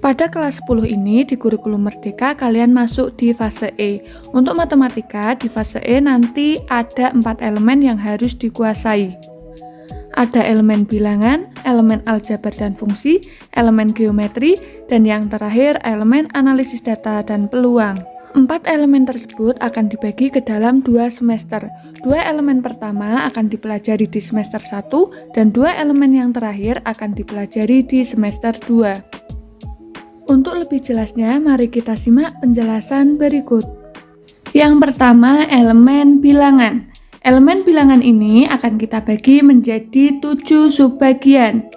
Pada kelas 10 ini di kurikulum Merdeka kalian masuk di fase E. Untuk matematika di fase E nanti ada 4 elemen yang harus dikuasai. Ada elemen bilangan, elemen aljabar dan fungsi, elemen geometri, dan yang terakhir elemen analisis data dan peluang. 4 elemen tersebut akan dibagi ke dalam 2 semester. 2 elemen pertama akan dipelajari di semester 1 dan 2 elemen yang terakhir akan dipelajari di semester 2. Untuk lebih jelasnya, mari kita simak penjelasan berikut. Yang pertama, elemen bilangan. Elemen bilangan ini akan kita bagi menjadi 7 subbagian.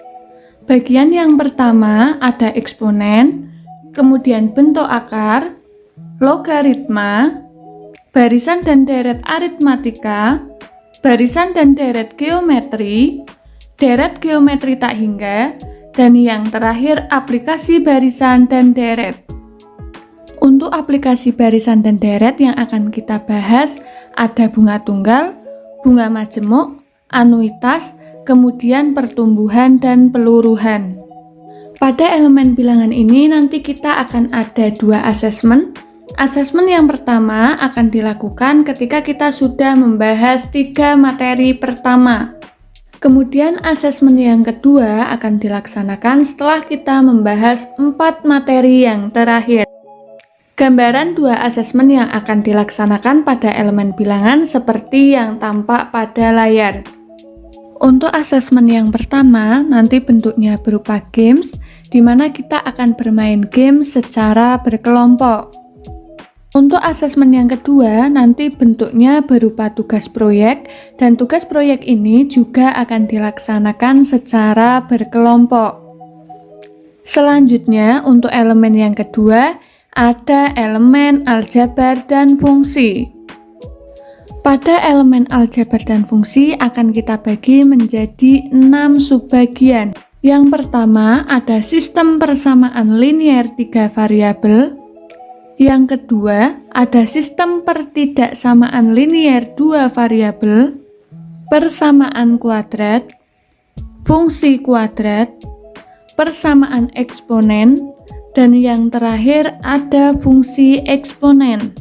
Bagian yang pertama ada eksponen, kemudian bentuk akar, logaritma, barisan dan deret aritmatika, barisan dan deret geometri, deret geometri tak hingga, dan yang terakhir aplikasi barisan dan deret. Untuk aplikasi barisan dan deret yang akan kita bahas ada bunga tunggal, bunga majemuk, anuitas, kemudian pertumbuhan dan peluruhan. Pada elemen bilangan ini nanti kita akan ada 2 asesmen. Asesmen yang pertama akan dilakukan ketika kita sudah membahas 3 materi pertama. Kemudian asesmen yang kedua akan dilaksanakan setelah kita membahas 4 materi yang terakhir. Gambaran 2 asesmen yang akan dilaksanakan pada elemen bilangan seperti yang tampak pada layar. Untuk asesmen yang pertama nanti bentuknya berupa games, di mana kita akan bermain game secara berkelompok. Untuk asesmen yang kedua nanti bentuknya berupa tugas proyek, dan tugas proyek ini juga akan dilaksanakan secara berkelompok. Selanjutnya untuk elemen yang kedua ada elemen aljabar dan fungsi. Pada elemen aljabar dan fungsi akan kita bagi menjadi 6 subbagian. Yang pertama ada sistem persamaan linier 3 variabel. Yang kedua, ada sistem pertidaksamaan linier 2 variabel, persamaan kuadrat, fungsi kuadrat, persamaan eksponen, dan yang terakhir ada fungsi eksponen.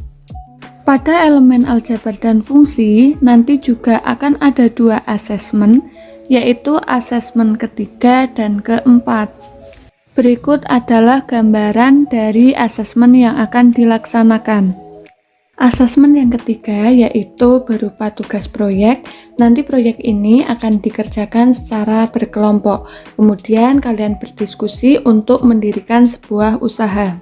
Pada elemen aljabar dan fungsi, nanti juga akan ada 2 asesmen, yaitu asesmen ketiga dan keempat. Berikut adalah gambaran dari asesmen yang akan dilaksanakan. Asesmen yang ketiga yaitu berupa tugas proyek. Nanti proyek ini akan dikerjakan secara berkelompok. Kemudian kalian berdiskusi untuk mendirikan sebuah usaha.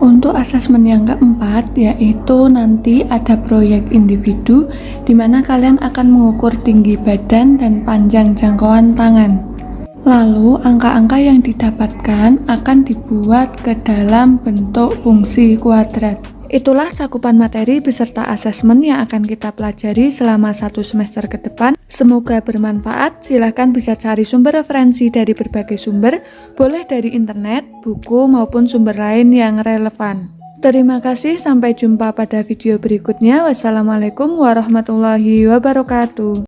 Untuk asesmen yang keempat yaitu nanti ada proyek individu di mana kalian akan mengukur tinggi badan dan panjang jangkauan tangan. Lalu, angka-angka yang didapatkan akan dibuat ke dalam bentuk fungsi kuadrat. Itulah cakupan materi beserta asesmen yang akan kita pelajari selama 1 semester ke depan. Semoga bermanfaat. Silahkan bisa cari sumber referensi dari berbagai sumber, boleh dari internet, buku, maupun sumber lain yang relevan. Terima kasih, sampai jumpa pada video berikutnya. Wassalamualaikum warahmatullahi wabarakatuh.